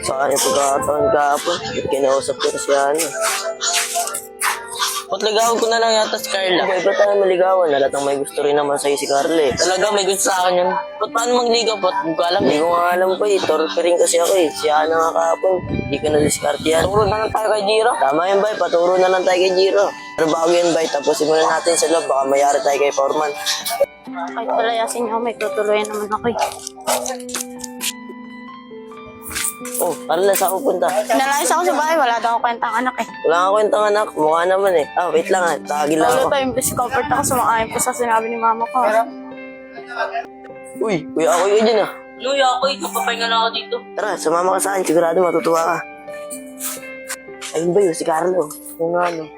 Sa kanya pagkakataon kahapon, kinausap ko na siya Patligawan ko na lang yata si Carla. Boy, ba't tayo maligawan? Halatang may gusto rin naman sa'yo si Carla eh. Talaga may gusto sa akin yun. Ba't paano magligaw? Ba't hindi ko alam? Hindi ko nga alam pa eh. Torpe rin kasi ako eh. Siya na nga kahapon. Hindi ko na-discard yan. Turo na lang tayo kay Jiro. Tama yun, bay. Paturo na lang tayo kay Jiro. Pero bago yun, bay. Tapos simulan natin sa loob. Baka mayari tayo kay Foreman. Kahit palayasin niyo, may tutuloyan naman ako eh. Oh, Carla, saan ko punta? Nalayas ako sa bahay, wala daw ako kwentang anak eh. Wala nga kwentang anak. Mukha naman eh. Ah, wait lang ah. Tagil lang Lalo ako. to, imbes comfort ako, sumakain ko sa sinabi ni mama ko. Uy, kuya ako yun dyan ah. Luya ako, ikapapahinga na ako dito. Tara, sumama ka sa akin. Sigurado matutuwa ka. Ayun ba yun, si Carlo. Kung ano.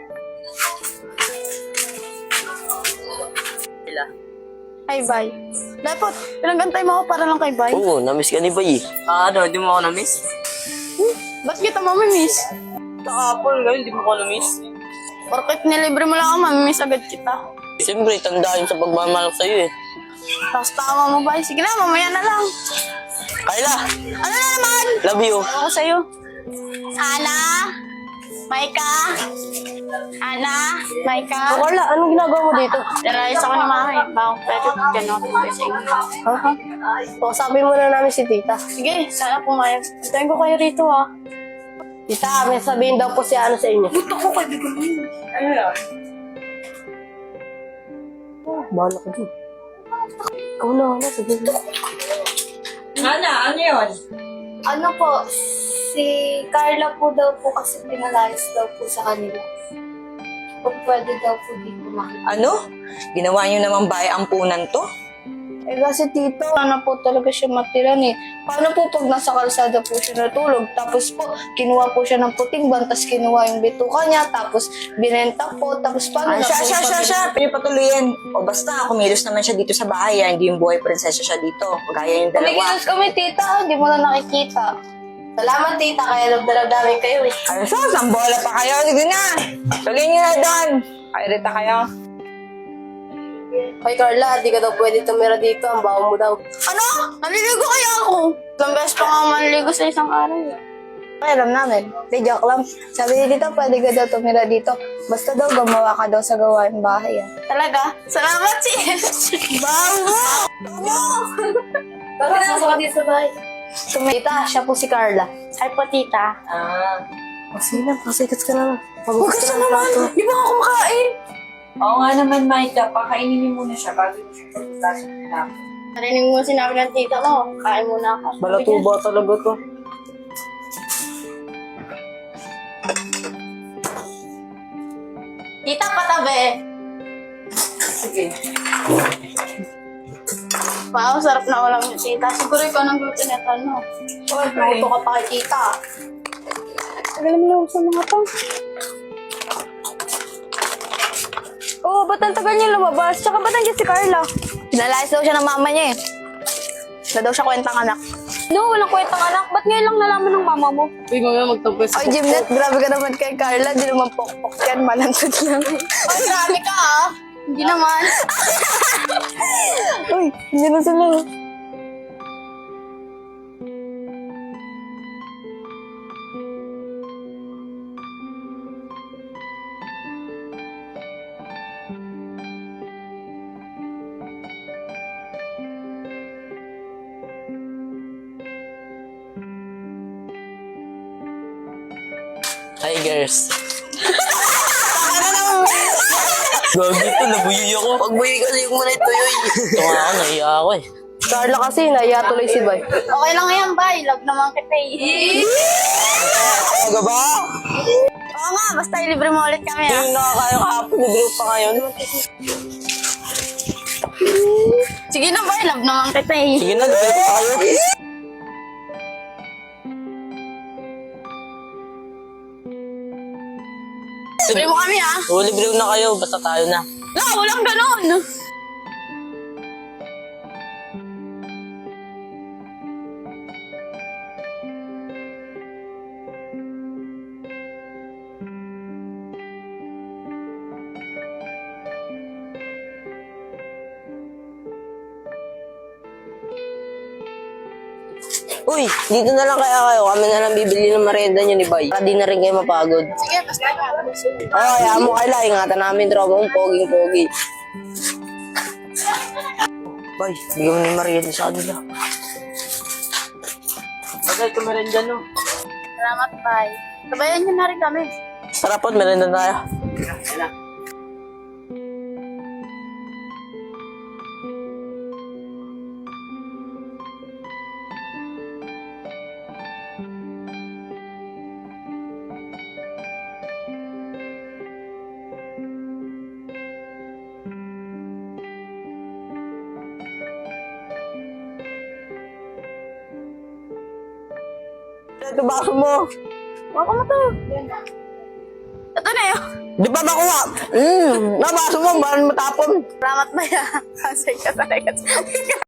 Sila. Hi, bye. Dapat, pinagantay mo ako para lang kay bye. Oo, namiss ka ni Bay eh. Ano, di mo ako na-miss? Ba't kita mamimiss? Nakapol ngayon, di mo ako na-miss. Porket nilibre mo lang ako, mamimiss agad kita. Siyempre, tandaan sa pagmamahal ko sa'yo eh. Tapos tama mo, bye. Sige na, mamaya na lang. Kayla! Ano na naman? Love you! Ako sa'yo. Ana? Maika? Ana? Maika? Carla, anong ginagawa mo dito? Nalayas ako ni mama eh. Bakong pwede gano'n ko sa inyo. O, sabi muna namin si tita. Sige, sana pumayag. Antayin ko kayo rito ha. Tita, may sabihin daw po si ano sa inyo. Puto ko kayo, bigyan mo yun. Ano yan? Bahala ka dun. Ikaw na, sabihin mo. Hana, ano yun? Ano po, si Carla po daw po kasi pinalayas daw po sa kanila. Kung pwede daw po dito makita. Ano? Ginawa niyo namang bahay ampunan to? Eh kasi tito, ano po talaga siya matiran eh. Paano po pag nasa kalsada po siya natulog, tapos po kinuha po siya ng puting ban, tapos kinuha yung bituka niya, tapos binenta po, tapos paano Siya. Pinipatuloyin. O basta, kumilos naman siya dito sa bahay. Hindi yung buhay prinsesa siya dito. Gaya yung dalawa. Kumikilos kami tita, hindi mo na nakikita. Salamat tita, kaya nagdalag namin kayo eh. Ay, sus, ang bola pa kayo. Sige na. Tuloy niyo na doon. Kairita kayo. Hoy Carla, di ka daw pwede tumira dito. Ang baho mo daw. Ano? Naliligo kaya ako? Ilang beses pa nga manligo sa isang araw eh. Ay, alam namin. Di joke lang. Sabi ni tita, pwede ka daw tumira dito. Basta daw gumawa ka daw sa gawain bahay. Talaga? Salamat Bango! Tara, pasok ka dito sa bahay. Tita, siya po si Carla. Ay po tita. Sige na, pasikat ka na. Huwag ka naman. Di ba ako kumakain? Oo nga naman, Maika. Pakainin niyo muna siya bago niyo siya pagkasin na. Narinig mo sinabi ng tita mo, kain muna ako. Balatuba talaga to. Tita, patabi! Sige. Wow, sarap na ulam niyo tita. Siguro ikaw nang gusto nito, no? Uy, puto ka pa kay tita. Tagal mo lang sa mga to. Oo, ba't ang tagal niya lumabas? Tsaka ba't nandiyan si Carla? Pinalayas daw siya ng mama niya eh. Na daw siya kwentang anak. No, walang kwentang anak. Ba't ngayon lang nalaman ng mama mo? Uy, mamaya magtampay sa Ay, Jimnet, grabe ka naman kay Carla. Di naman pokpok yan. Malantod lang. Ay, grabe ka ah! Hindi naman. Uy, hindi na sila. Hi, girls. Gagi to, nabuyoy ako. Pagbuyoy kasi yung muna ito yoy. Tunga ako, naiya ako eh. Carla kasi, naiya tuloy si Bay. Okay lang yan, bye. Love naman kita eh. Aga ba? Oo nga, basta ilibre mo ulit kami ah. Yung nakakaya kahapon, nagro pa ngayon. Sige na, bye. Love naman kita eh. Sige na, libre pa kayo. Libre mo kami ah. Oo, libre na kayo, basta tayo na. La, walang ganon. Uy, dito na lang kaya kayo. Kami na lang bibili ng merienda nyo ni Bay. Para di na rin kayo mapagod. Sige, basta na. Oo, kaya mo kaila. Ingatan namin tropa mong poging-pogi. Bay, bigyan mo ng merienda sa kanila. Bagay, merienda no. Salamat, bye. Sabayan niyo na rin kami. Tara po, merienda tayo. Ito baso mo. Baka mo to. Ito na yun. Di ba makuha? Nabaso mo, bahan matapon. Salamat, bye. Kasi ka talaga.